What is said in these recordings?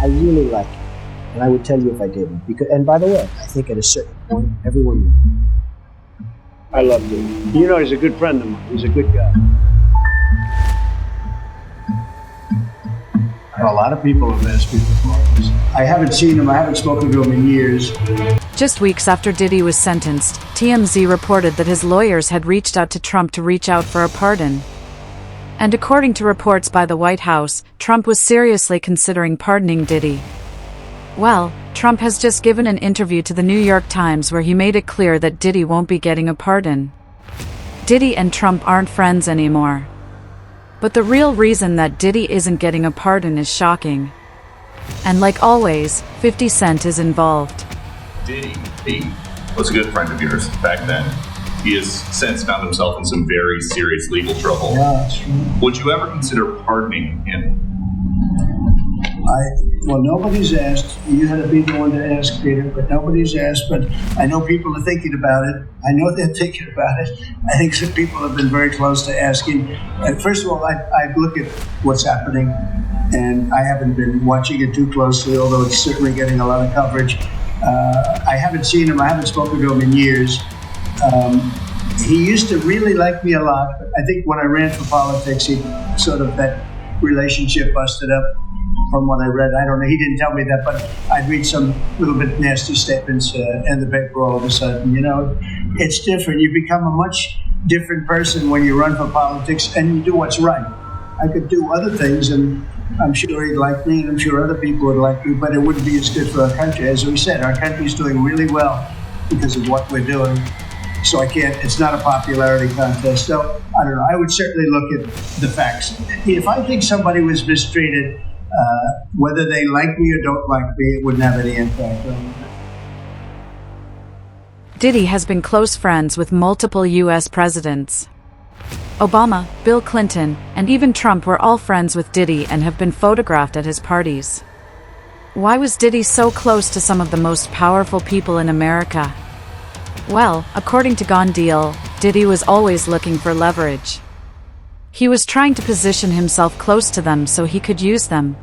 I really like him, and I would tell you if I didn't. And by the way, I think at a certain point, everyone would. I love him. You know, he's a good friend of mine. He's a good guy. A lot of people have asked me for pardons. I haven't seen him. I haven't spoken to him in years. Just weeks after Diddy was sentenced, TMZ reported that his lawyers had reached out to Trump to reach out for a pardon. And according to reports by the White House, Trump was seriously considering pardoning Diddy. Well, Trump has just given an interview to the New York Times where he made it clear that Diddy won't be getting a pardon. Diddy and Trump aren't friends anymore. But the real reason that Diddy isn't getting a pardon is shocking. And like always, 50 Cent is involved. Diddy, he was a good friend of yours back then. He has since found himself in some very serious legal trouble. Yeah, that's true. Would you ever consider pardoning him? Well, nobody's asked. You had to be the one to ask, Peter, but nobody's asked. But I know people are thinking about it. I know they're thinking about it. I think some people have been very close to asking. First of all, I look at what's happening, and I haven't been watching it too closely, although it's certainly getting a lot of coverage. I haven't seen him. I haven't spoken to him in years. He used to really like me a lot, but I think when I ran for politics, he sort of, that relationship busted up. From what I read, I don't know, he didn't tell me that, but I'd read some little bit nasty statements in the paper all of a sudden. You know, it's different. You become a much different person when you run for politics and you do what's right. I could do other things, and I'm sure he'd like me, and I'm sure other people would like me, but it wouldn't be as good for our country. As we said, our country's doing really well because of what we're doing. So it's not a popularity contest. So, I don't know, I would certainly look at the facts. If I think somebody was mistreated, whether they like me or don't like me, it wouldn't have any impact on me. Diddy has been close friends with multiple U.S. presidents. Obama, Bill Clinton, and even Trump were all friends with Diddy and have been photographed at his parties. Why was Diddy so close to some of the most powerful people in America? Well, according to Gone Deal, Diddy was always looking for leverage. He was trying to position himself close to them so he could use them.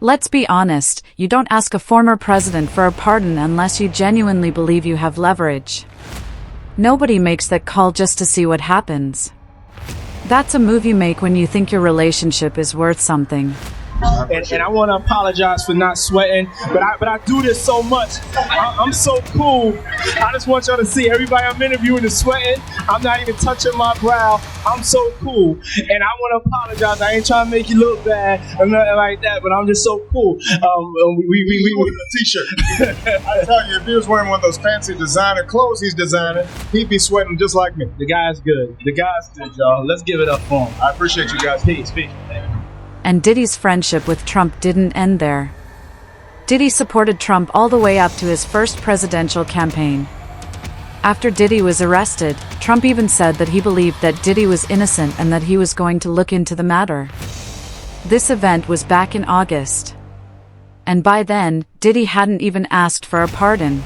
Let's be honest, you don't ask a former president for a pardon unless you genuinely believe you have leverage. Nobody makes that call just to see what happens. That's a move you make when you think your relationship is worth something. And I want to apologize for not sweating, but I do this so much. I'm so cool. I just want y'all to see everybody I'm interviewing is sweating. I'm not even touching my brow. I'm so cool, and I want to apologize. I ain't trying to make you look bad or nothing like that, but I'm just so cool. We ordered a t-shirt. I tell you, if he was wearing one of those fancy designer clothes he's designing, he'd be sweating just like me. The guy's good. The guy's good, y'all. Let's give it up for him. I appreciate you guys. Peace. And Diddy's friendship with Trump didn't end there. Diddy supported Trump all the way up to his first presidential campaign. After Diddy was arrested, Trump even said that he believed that Diddy was innocent and that he was going to look into the matter. This event was back in August. And by then, Diddy hadn't even asked for a pardon.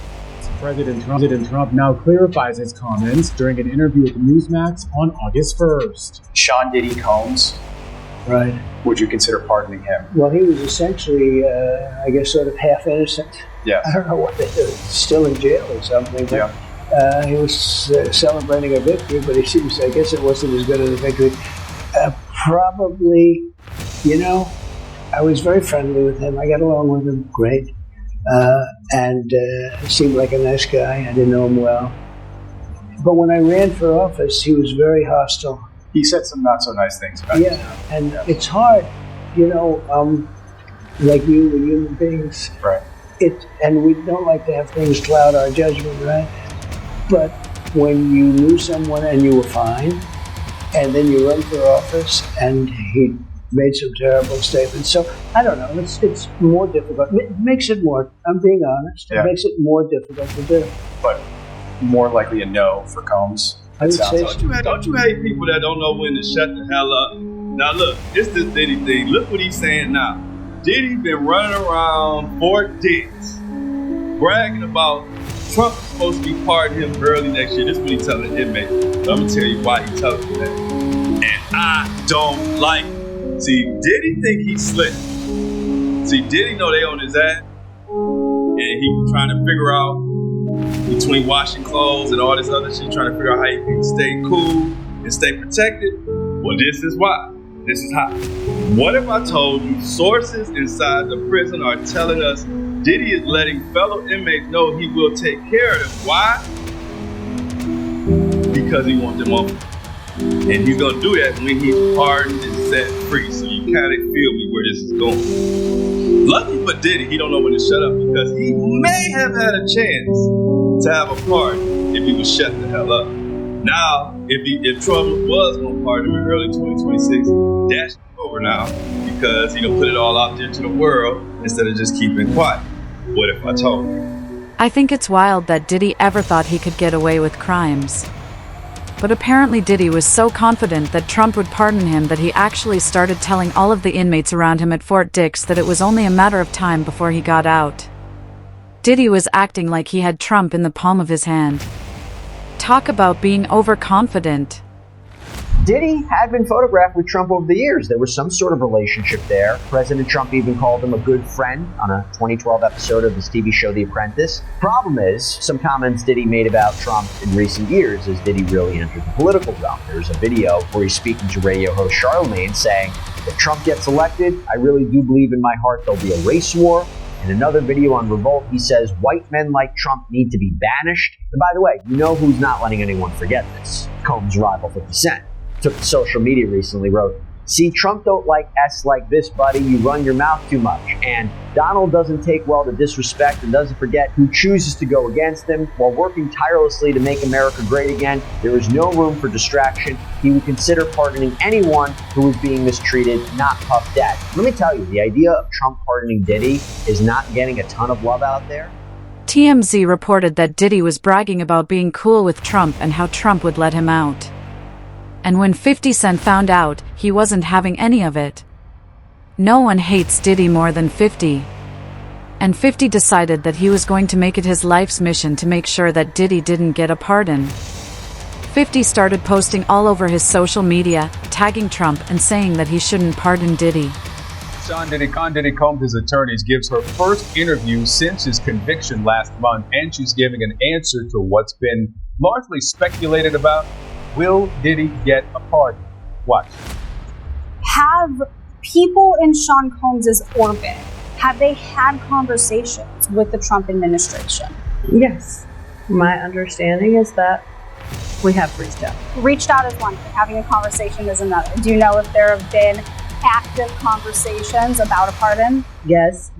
President Trump now clarifies his comments during an interview with Newsmax on August 1st. Sean Diddy Combs. Right. Would you consider pardoning him? Well, he was essentially, I guess, sort of half innocent. Yeah. I don't know what they do. Still in jail or something. But, yeah. He was celebrating a victory, but he seems, I guess it wasn't as good as a victory. Probably, you know, I was very friendly with him. I got along with him great. And he seemed like a nice guy. I didn't know him well. But when I ran for office, he was very hostile. He said some not so nice things about you. Yeah, and it's hard, you know, like you, we're human beings. Right. And we don't like to have things cloud our judgment, right? But when you knew someone and you were fine, and then you run for office and he made some terrible statements. So, I don't know, it's more difficult. It makes it more, I'm being honest, Yeah. It makes it more difficult to do. But more likely a no for Combs. I would say like. so. Don't you hate people that don't know when to shut the hell up? Now look, it's this Diddy thing. Look what he's saying now. Diddy been running around Fort Dix, bragging about Trump is supposed to be pardoning him early next year. This is what he's telling the inmate. I'm gonna tell you why he's telling me that. And I don't like it. See, Diddy think he's slick. See, Diddy know they on his ass, and he trying to figure out between washing clothes and all this other shit, trying to figure out how he can stay cool and stay protected. Well, this is why. This is how. What if I told you sources inside the prison are telling us Diddy is letting fellow inmates know he will take care of them? Why? Because he wants them off. And he's gonna do that when he's pardoned and set free. So you kind of feel me where this is going. Lucky for Diddy, he don't know when to shut up because he may have had a chance to have a pardon if he was shut the hell up. Now, if Trump was gonna pardon him in early 2026, that's over now because he gonna put it all out there to the world instead of just keeping quiet. What if I told you? I think it's wild that Diddy ever thought he could get away with crimes. But apparently Diddy was so confident that Trump would pardon him that he actually started telling all of the inmates around him at Fort Dix that it was only a matter of time before he got out. Diddy was acting like he had Trump in the palm of his hand. Talk about being overconfident. Diddy had been photographed with Trump over the years. There was some sort of relationship there. President Trump even called him a good friend on a 2012 episode of his TV show The Apprentice. Problem is, some comments Diddy made about Trump in recent years as Diddy really entered the political realm. There's a video where he's speaking to radio host Charlemagne saying, if Trump gets elected, I really do believe in my heart there'll be a race war. In another video on Revolt, he says white men like Trump need to be banished. And by the way, you know who's not letting anyone forget this? Combs' rival 50 Cent. Took to social media recently, wrote, see, Trump don't like S like this, buddy. You run your mouth too much. And Donald doesn't take well to disrespect and doesn't forget who chooses to go against him. While working tirelessly to make America great again, there is no room for distraction. He would consider pardoning anyone who is being mistreated, not Puff Daddy. Let me tell you, the idea of Trump pardoning Diddy is not getting a ton of love out there. TMZ reported that Diddy was bragging about being cool with Trump and how Trump would let him out. And when 50 Cent found out, he wasn't having any of it. No one hates Diddy more than 50. And 50 decided that he was going to make it his life's mission to make sure that Diddy didn't get a pardon. 50 started posting all over his social media, tagging Trump and saying that he shouldn't pardon Diddy. Sean Diddy Combs' his attorneys gives her first interview since his conviction last month, and she's giving an answer to what's been largely speculated about. Will Diddy get a pardon? Watch. Have people in Sean Combs' orbit, have they had conversations with the Trump administration? Yes. My understanding is that we have reached out. Reached out is one thing, having a conversation is another. Do you know if there have been active conversations about a pardon? Yes,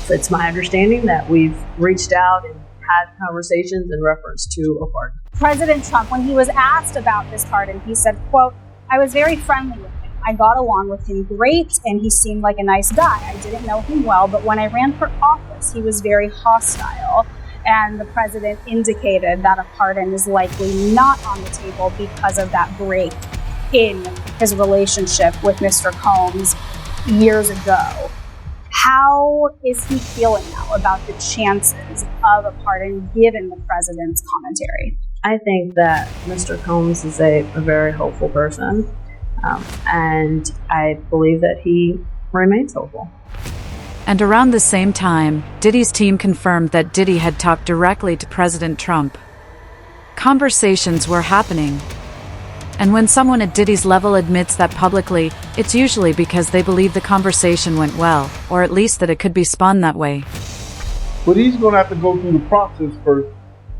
it's my understanding that we've reached out and had conversations in reference to a pardon. President Trump, when he was asked about this pardon, he said, quote, I was very friendly with him. I got along with him great, and he seemed like a nice guy. I didn't know him well, but when I ran for office, he was very hostile. And the president indicated that a pardon is likely not on the table because of that break in his relationship with Mr. Combs years ago. How is he feeling now about the chances of a pardon given the president's commentary? I think that Mr. Combs is a very hopeful person, and I believe that he remains hopeful. And around the same time, Diddy's team confirmed that Diddy had talked directly to President Trump. Conversations were happening. And when someone at Diddy's level admits that publicly, it's usually because they believe the conversation went well, or at least that it could be spun that way. But he's going to have to go through the process first,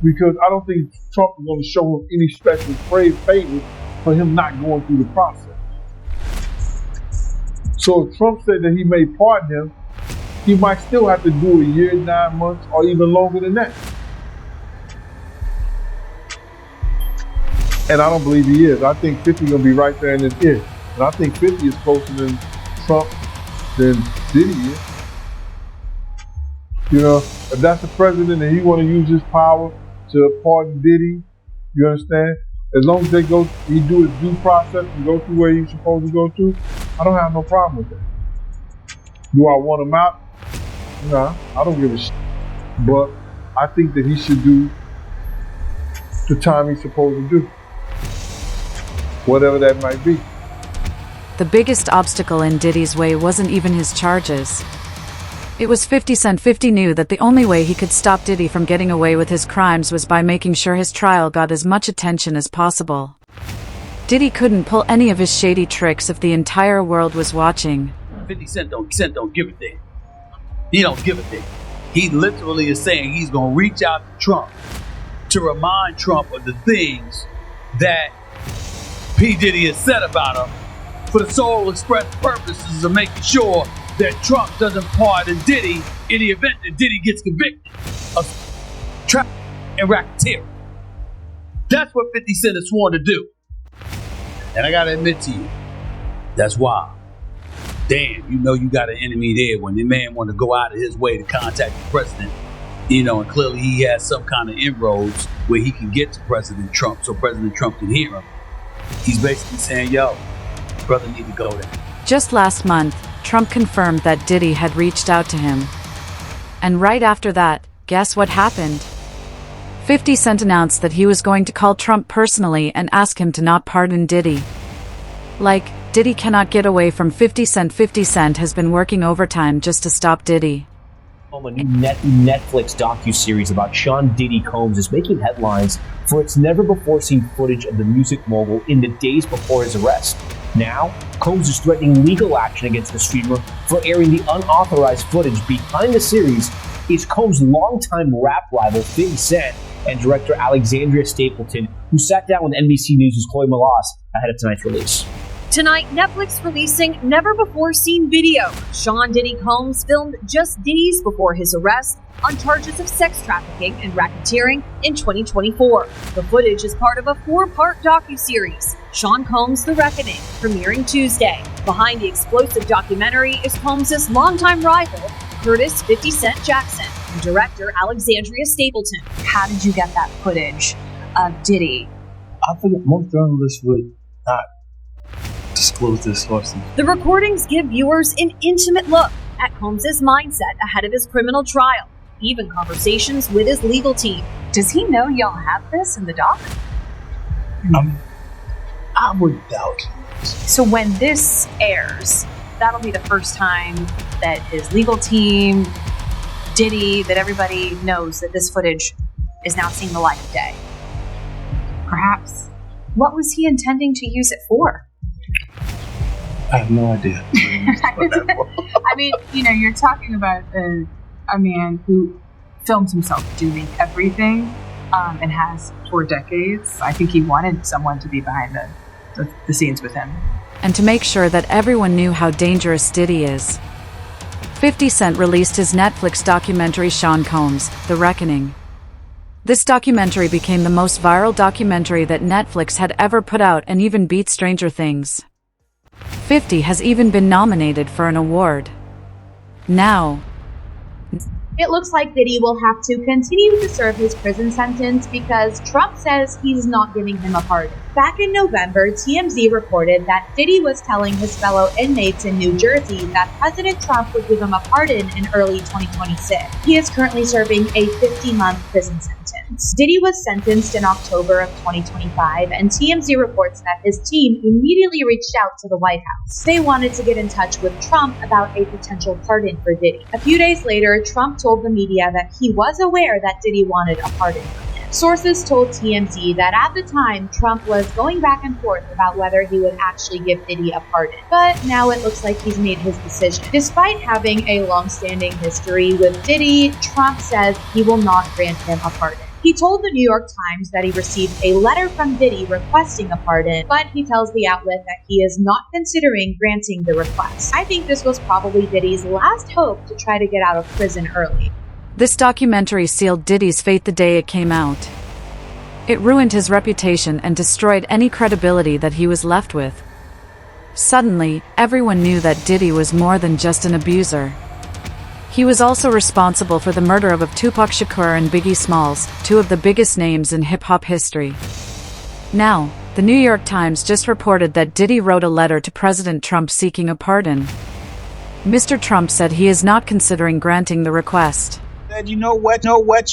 because I don't think Trump is going to show him any special favors for him not going through the process. So if Trump said that he may pardon him, he might still have to do a year, 9 months, or even longer than that. And I don't believe he is. I think 50 is going to be right there in his ear. And I think 50 is closer than Trump than Diddy is. You know, if that's the president and he want to use his power to pardon Diddy, you understand? As long as he do his due process and go through where he's supposed to go to, I don't have no problem with that. Do I want him out? No, I don't give a shit. But I think that he should do the time he's supposed to do. Whatever that might be. the biggest obstacle in Diddy's way wasn't even his charges. It was 50 Cent. 50 knew that the only way he could stop Diddy from getting away with his crimes was by making sure his trial got as much attention as possible. Diddy couldn't pull any of his shady tricks if the entire world was watching. 50 Cent don't give a thing. He don't give a thing. He literally is saying he's going to reach out to Trump to remind Trump of the things that P. Diddy has said about him for the sole express purposes of making sure that Trump doesn't pardon Diddy in the event that Diddy gets convicted of trafficking and racketeering. That's what 50 Cent has sworn to do. And I gotta admit to you, that's wild. Damn, you know you got an enemy there when the man want to go out of his way to contact the president, and clearly he has some kind of inroads where he can get to President Trump so President Trump can hear him. He's basically saying, yo, brother need to go there. Just last month, Trump confirmed that Diddy had reached out to him. And right after that, guess what happened? 50 Cent announced that he was going to call Trump personally and ask him to not pardon Diddy. Like, Diddy cannot get away from 50 Cent. 50 Cent has been working overtime just to stop Diddy. A new Netflix docuseries about Sean Diddy Combs is making headlines for its never-before-seen footage of the music mogul in the days before his arrest. Now, Combs is threatening legal action against the streamer for airing the unauthorized footage. Behind the series is Combs' longtime rap rival 50 Cent and director Alexandria Stapleton, who sat down with NBC News' Chloe Malas ahead of tonight's release. Tonight, Netflix releasing never-before-seen video. Sean Diddy Combs filmed just days before his arrest on charges of sex trafficking and racketeering in 2024. The footage is part of a 4-part docuseries, Sean Combs: The Reckoning, premiering Tuesday. Behind the explosive documentary is Combs' longtime rival, Curtis 50 Cent Jackson, and director Alexandria Stapleton. How did you get that footage of Diddy? I think most journalists would not disclose their sources. The recordings give viewers an intimate look at Combs' mindset ahead of his criminal trial, even conversations with his legal team. Does he know y'all have this in the doc? I would doubt. So when this airs, that'll be the first time that his legal team, Diddy, that everybody knows that this footage is now seeing the light of day. Perhaps. What was he intending to use it for? I have no idea. I mean, you're talking about a man who films himself doing everything and has for decades. I think he wanted someone to be behind the scenes with him. And to make sure that everyone knew how dangerous Diddy is, 50 Cent released his Netflix documentary Sean Combs: The Reckoning. This documentary became the most viral documentary that Netflix had ever put out and even beat Stranger Things. 50 has even been nominated for an award. Now, it looks like Diddy will have to continue to serve his prison sentence because Trump says he's not giving him a pardon. Back in November, TMZ reported that Diddy was telling his fellow inmates in New Jersey that President Trump would give him a pardon in early 2026. He is currently serving a 50-month prison sentence. Diddy was sentenced in October of 2025, and TMZ reports that his team immediately reached out to the White House. They wanted to get in touch with Trump about a potential pardon for Diddy. A few days later, Trump told the media that he was aware that Diddy wanted a pardon from him. Sources told TMZ that at the time, Trump was going back and forth about whether he would actually give Diddy a pardon. But now it looks like he's made his decision. Despite having a long-standing history with Diddy, Trump says he will not grant him a pardon. He told the New York Times that he received a letter from Diddy requesting a pardon, but he tells the outlet that he is not considering granting the request. I think this was probably Diddy's last hope to try to get out of prison early. this documentary sealed Diddy's fate the day it came out. It ruined his reputation and destroyed any credibility that he was left with. Suddenly, everyone knew that Diddy was more than just an abuser. He was also responsible for the murder of Tupac Shakur and Biggie Smalls, two of the biggest names in hip-hop history. Now, the New York Times just reported that Diddy wrote a letter to President Trump seeking a pardon. Mr. Trump said he is not considering granting the request. Said, you know what,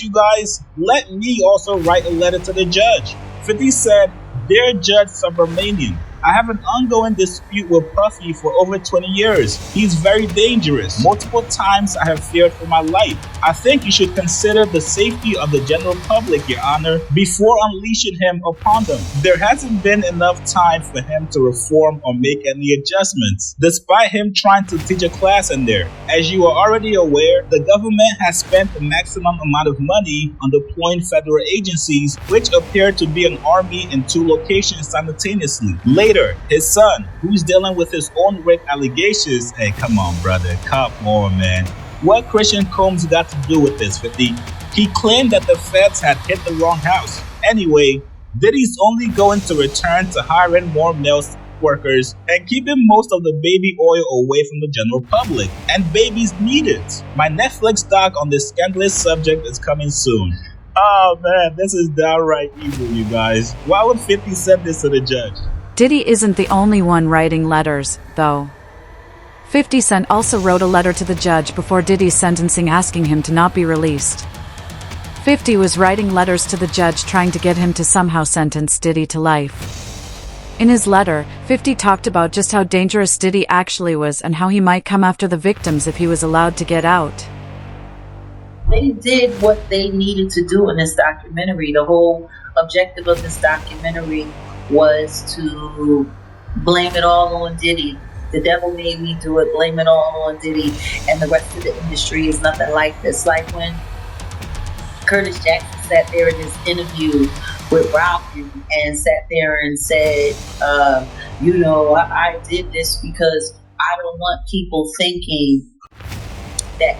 you guys? Let me also write a letter to the judge. 50 said, their judge is a Romanian. I have an ongoing dispute with Puffy for over 20 years. He's very dangerous. Multiple times I have feared for my life. I think you should consider the safety of the general public, Your Honor, before unleashing him upon them. There hasn't been enough time for him to reform or make any adjustments, despite him trying to teach a class in there. As you are already aware, the government has spent the maximum amount of money on deploying federal agencies, which appear to be an army in 2 locations simultaneously. Later, his son, who's dealing with his own rape allegations, hey, come on, brother, come on, man. What Christian Combs got to do with this, 50? He claimed that the feds had hit the wrong house. Anyway, Diddy's only going to return to hiring more male workers and keeping most of the baby oil away from the general public. And babies need it. My Netflix doc on this scandalous subject is coming soon. Oh man, this is downright evil, you guys. Why would 50 send this to the judge? Diddy isn't the only one writing letters, though. 50 Cent also wrote a letter to the judge before Diddy's sentencing asking him to not be released. 50 was writing letters to the judge trying to get him to somehow sentence Diddy to life. In his letter, 50 talked about just how dangerous Diddy actually was and how he might come after the victims if he was allowed to get out. They did what they needed to do in this documentary. The whole objective of this documentary was to blame it all on Diddy. The devil made me do it, blame it all on Diddy, and the rest of the industry is nothing like this. Like when Curtis Jackson sat there in his interview with Robin and sat there and said, I did this because I don't want people thinking that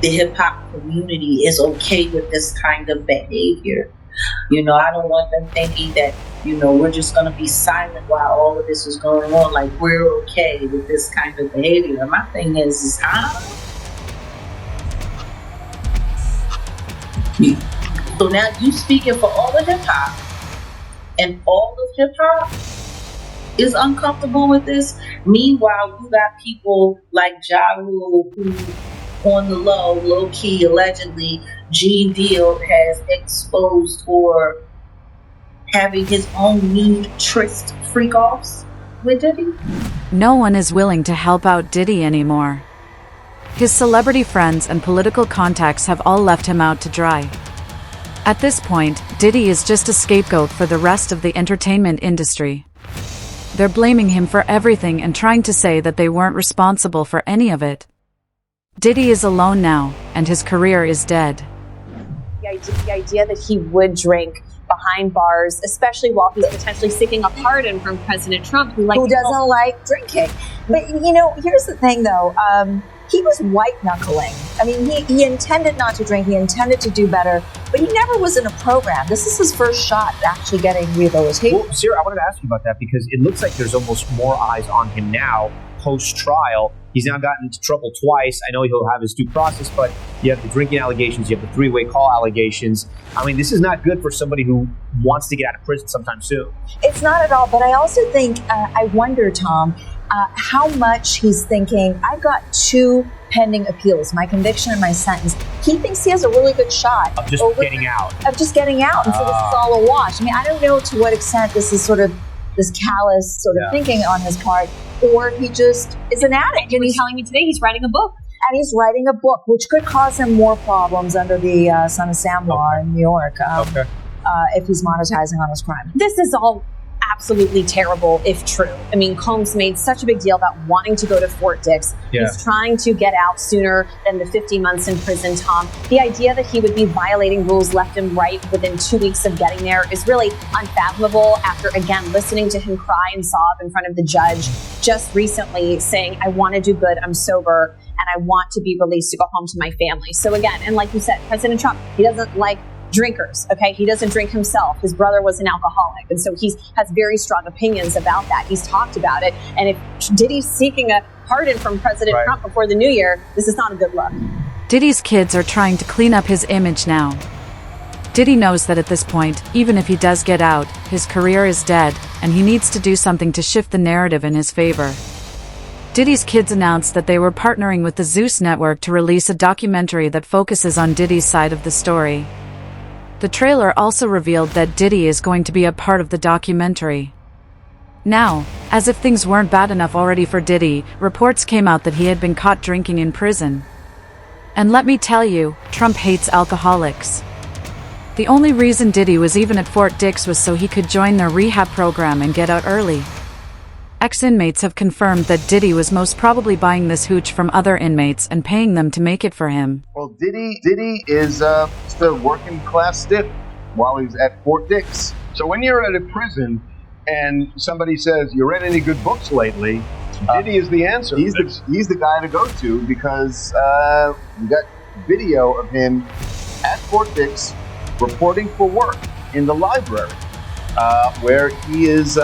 the hip-hop community is okay with this kind of behavior. I don't want them thinking that, we're just going to be silent while all of this is going on. Like, we're okay with this kind of behavior. And my thing is so now you speaking for all of hip-hop, and all of hip-hop is uncomfortable with this. Meanwhile, you got people like Ja Rule who, on the low-key, allegedly, Gene Deal has exposed for having his own nude tryst freak-offs with Diddy. No one is willing to help out Diddy anymore. His celebrity friends and political contacts have all left him out to dry. At this point, Diddy is just a scapegoat for the rest of the entertainment industry. They're blaming him for everything and trying to say that they weren't responsible for any of it. Diddy is alone now, and his career is dead. The idea that he would drink behind bars, especially while he's potentially seeking a pardon from President Trump, who doesn't like drinking. But, here's the thing, though. He was white-knuckling. I mean, he intended not to drink. He intended to do better. But he never was in a program. This is his first shot at actually getting rehabilitation. Well, Sarah, I wanted to ask you about that because it looks like there's almost more eyes on him now post-trial. He's now gotten into trouble twice. I know he'll have his due process, but you have the drinking allegations, you have the three-way call allegations. I mean, this is not good for somebody who wants to get out of prison sometime soon. It's not at all, but I also think, I wonder, Tom, how much he's thinking, I've got 2 pending appeals, my conviction and my sentence. He thinks he has a really good shot. Of just getting out. Of just getting out, and so this is all a wash. I mean, I don't know to what extent this is sort of this callous sort of thinking on his part, or if he just is an addict. And he's telling me today he's writing a book. And he's writing a book, which could cause him more problems under the Son of Sam law in New York if he's monetizing on his crime. This is all absolutely terrible if true. I mean, Combs made such a big deal about wanting to go to Fort Dix. Yeah. He's trying to get out sooner than the 50 months in prison, Tom. The idea that he would be violating rules left and right within 2 weeks of getting there is really unfathomable after, again, listening to him cry and sob in front of the judge just recently saying, I want to do good, I'm sober, and I want to be released to go home to my family. So again, and like you said, President Trump, he doesn't like drinkers, okay? He doesn't drink himself. His brother was an alcoholic, and so he has very strong opinions about that. He's talked about it, and if Diddy's seeking a pardon from President Trump before the new year, this is not a good look. Diddy's kids are trying to clean up his image now. Diddy knows that at this point, even if he does get out, his career is dead, and he needs to do something to shift the narrative in his favor. Diddy's kids announced that they were partnering with the Zeus Network to release a documentary that focuses on Diddy's side of the story. The trailer also revealed that Diddy is going to be a part of the documentary. Now, as if things weren't bad enough already for Diddy, reports came out that he had been caught drinking in prison. And let me tell you, Trump hates alcoholics. The only reason Diddy was even at Fort Dix was so he could join their rehab program and get out early. Ex-inmates have confirmed that Diddy was most probably buying this hooch from other inmates and paying them to make it for him. Well, Diddy is just a working class stiff while he's at Fort Dix. So when you're at a prison and somebody says, you read any good books lately, Diddy is the answer. He's the guy to go to because we got video of him at Fort Dix reporting for work in the library where he is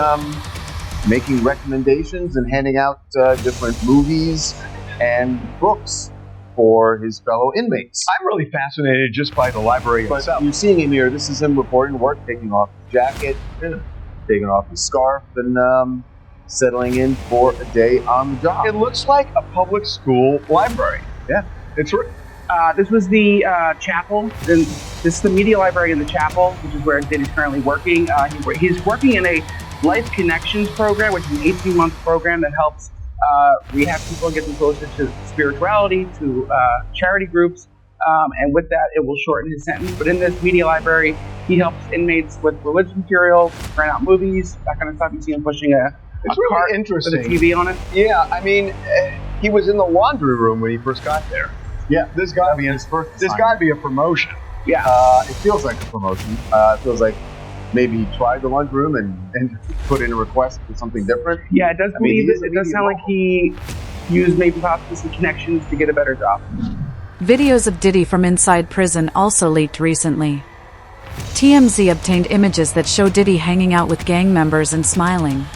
making recommendations and handing out different movies and books for his fellow inmates. I'm really fascinated just by the library itself. But you're seeing him here. This is him reporting work, taking off his jacket, taking off his scarf, and settling in for a day on the job. It looks like a public school library. Yeah, it's right. This was the chapel. This is the media library in the chapel, which is where Diddy's currently working. He's working in a Life Connections program, which is an 18-month program that helps rehab people get them closer to spirituality, to charity groups, and with that, it will shorten his sentence. But in this media library, he helps inmates with religious material, rent out movies, that kind of stuff. You see him pushing a really cart interesting. with a TV on it. Yeah, I mean, he was in the laundry room when he first got there. Yeah, this got to be his first. This got to be a promotion. Yeah, it feels like a promotion. It feels like maybe he tried the lunchroom and put in a request for something different. Yeah, it does. It does sound like he used maybe possibly some connections to get a better job. Videos of Diddy from inside prison also leaked recently. TMZ obtained images that show Diddy hanging out with gang members and smiling.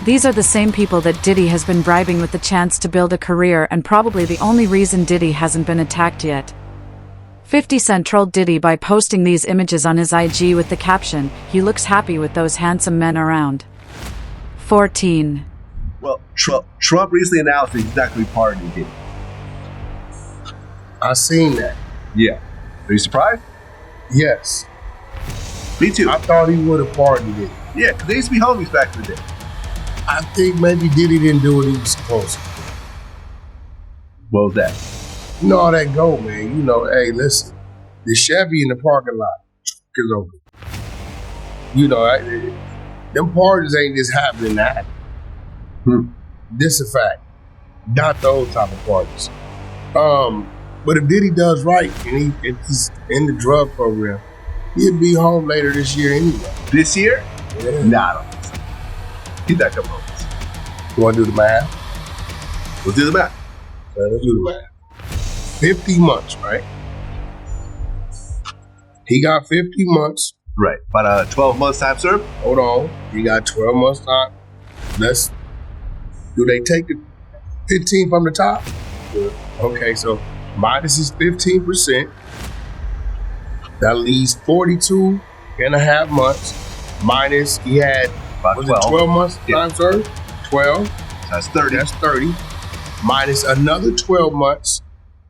These are the same people that Diddy has been bribing with the chance to build a career, and probably the only reason Diddy hasn't been attacked yet. 50 Cent trolled Diddy by posting these images on his IG with the caption, "He looks happy with those handsome men around." 14. Well, Trump recently announced that he's not going to be pardoning Diddy. I seen that. Yeah. Are you surprised? Yes. Me too. I thought he would have pardoned it. Yeah, because they used to be homies back in the day. I think maybe Diddy didn't do what he was supposed to do. What was that? You know how that go, man. You know, hey, listen, the Chevy in the parking lot is open. You know, them parties ain't just happening that. This is a fact. Not those type of parties. But if Diddy does right and he's in the drug program, he'll be home later this year anyway. This year? Yeah. Nah, I don't think so. He's not coming home. You want to do the math? Let's do the math. Okay, let's do the math. 50 months, right? He got 50 months. Right. About 12 months time served? Hold on. He got 12 months time. Do they take the 15 from the top? Yeah. Okay, so minus is 15%. That leaves 42 and a half months. Minus, he had, about 12 months time served? 12. That's 30. That's 30. Minus another 12 months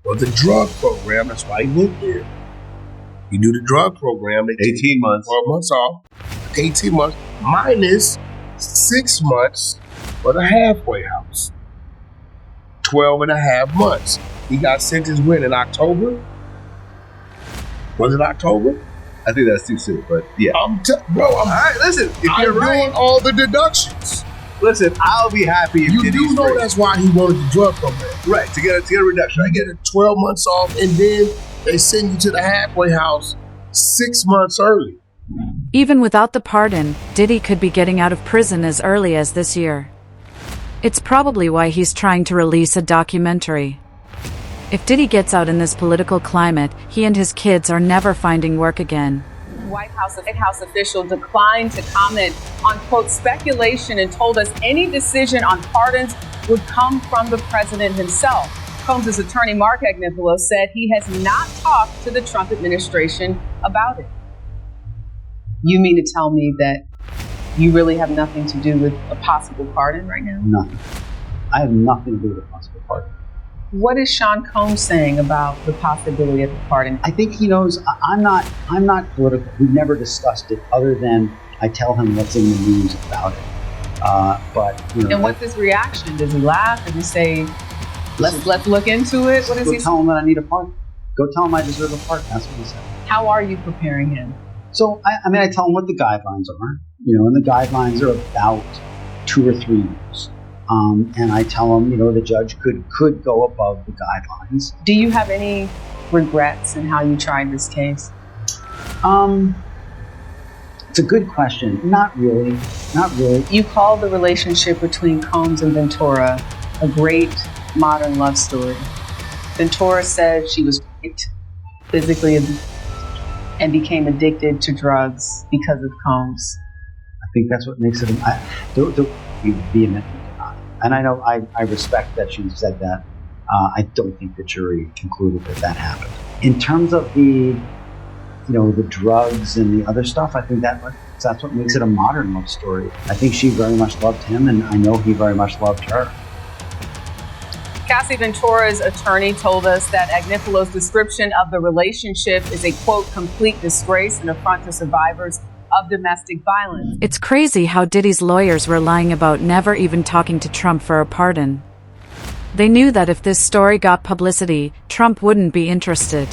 for the drug program. That's why he went there. You do the drug program. 18 months. 12 months off. 18 months. Minus 6 months for the halfway house. 12 and a half months. He got sentenced when? In October? Was it October? I think that's too soon, but yeah. All right, listen. If I'm you're right, doing all the deductions. Listen, I'll be happy if you Diddy's do know free. that's why he wanted the drug program. Right, to get a reduction. I get it. 12 months off, and then they send you to the halfway house 6 months early. Even without the pardon, Diddy could be getting out of prison as early as this year. It's probably why he's trying to release a documentary. If Diddy gets out in this political climate, he and his kids are never finding work again. White House official declined to comment on, quote, speculation and told us any decision on pardons would come from the president himself. Combs' attorney, Mark Agnifilo, said he has not talked to the Trump administration about it. You mean to tell me that you really have nothing to do with a possible pardon right now? Nothing. I have nothing to do with a possible pardon. What is Sean Combs saying about the possibility of a pardon? I think he knows I'm not political. We've never discussed it other than I tell him what's in the news about it. But you know, And what's his reaction? Does he laugh? Does he say, let's look into it? What does Go he tell him that I need a pardon. Go tell him I deserve a pardon. That's what he said. How are you preparing him? So, I tell him what the guidelines are, and the guidelines are about 2 or 3 years. And I tell him, the judge could go above the guidelines. Do you have any regrets in how you tried this case? It's a good question. Not really. You call the relationship between Combs and Ventura a great modern love story. Ventura said she was raped physically and became addicted to drugs because of Combs. I think that's what makes it. Don't be vehemently deny. And I know I respect that she said that. I don't think the jury concluded that happened. In terms of the drugs and the other stuff, I think that's what makes it a modern love story. I think she very much loved him, and I know he very much loved her. Cassie Ventura's attorney told us that Agnifalo's description of the relationship is a, quote, complete disgrace and affront to survivors of domestic violence. It's crazy how Diddy's lawyers were lying about never even talking to Trump for a pardon. They knew that if this story got publicity, Trump wouldn't be interested.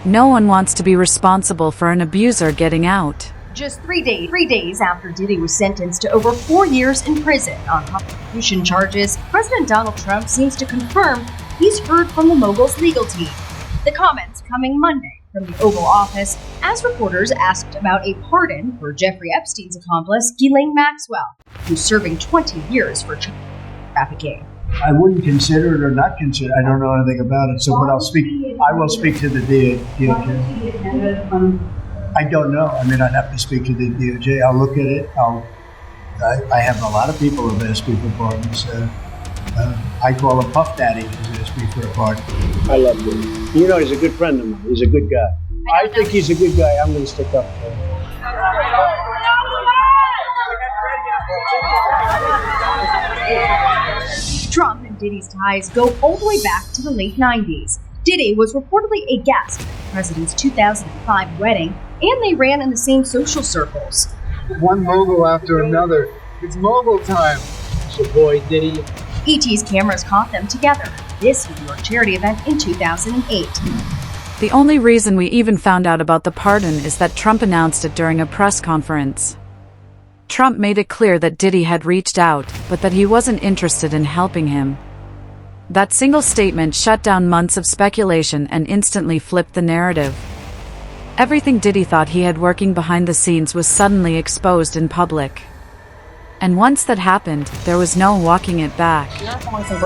No one wants to be responsible for an abuser getting out. Just 3 days after Diddy was sentenced to over 4 years in prison on prosecution charges, President Donald Trump seems to confirm he's heard from the mogul's legal team. The comments coming Monday from the Oval Office as reporters asked about a pardon for Jeffrey Epstein's accomplice, Ghislaine Maxwell, who's serving 20 years for trafficking. I wouldn't consider it or not consider it. I don't know anything about it. So, but I will speak to the DOJ. I don't know. I'd have to speak to the DOJ. I'll look at it. I have a lot of people who have asked me for pardons. I call him Puff Daddy who's asked me for a pardon. I love him. He's a good friend of mine. He's a good guy. I think he's a good guy. I'm going to stick up for him. Trump and Diddy's ties go all the way back to the late 90s. Diddy was reportedly a guest at the president's 2005 wedding, and they ran in the same social circles. One mogul after another. It's mogul time. It's your boy Diddy. ET's cameras caught them together at this New York charity event in 2008. The only reason we even found out about the pardon is that Trump announced it during a press conference. Trump made it clear that Diddy had reached out, but that he wasn't interested in helping him. That single statement shut down months of speculation and instantly flipped the narrative. Everything Diddy thought he had working behind the scenes was suddenly exposed in public. And once that happened, there was no walking it back. We're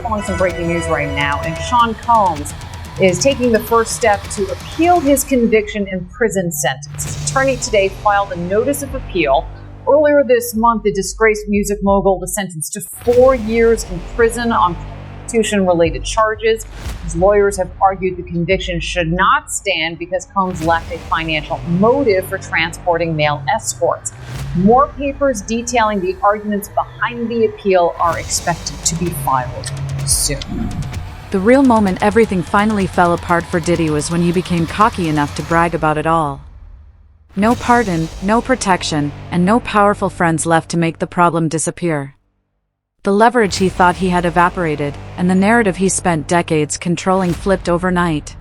following some breaking news right now, and Sean Combs is taking the first step to appeal his conviction and prison sentence. His attorney today filed a notice of appeal. Earlier this month, the disgraced music mogul was sentenced to 4 years in prison on prostitution-related charges. His lawyers have argued the conviction should not stand because Combs lacked a financial motive for transporting male escorts. More papers detailing the arguments behind the appeal are expected to be filed soon. The real moment everything finally fell apart for Diddy was when he became cocky enough to brag about it all. No pardon, no protection, and no powerful friends left to make the problem disappear. The leverage he thought he had evaporated, and the narrative he spent decades controlling flipped overnight.